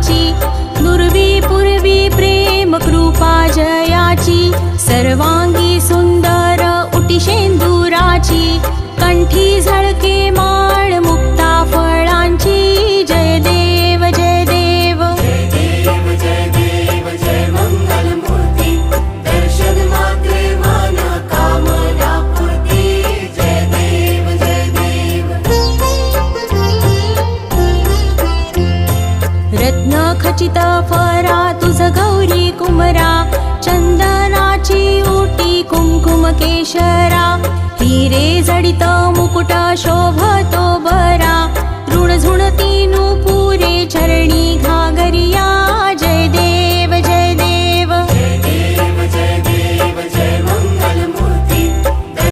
फळाची, नुरवी पूर्वी प्रेम कृपा जयाची, सर्वांगी सुंदर उटी शेंदुराची, कंठी झळके माळ मुक्ता फळांची. जय देव जय देव जय देव जय देव जय मंगल मूर्ती, दर्शन मात्रे मन कामना पूर्ती. जय देव जय देव. रत्न खचित फरा तुझ गौरी कुमरा, चंदनाची ओटी कुंकुम केशरा, हिरे जडित मुकुट शोभतो बरा, ऋण झुणती नुपुरे चरणी घा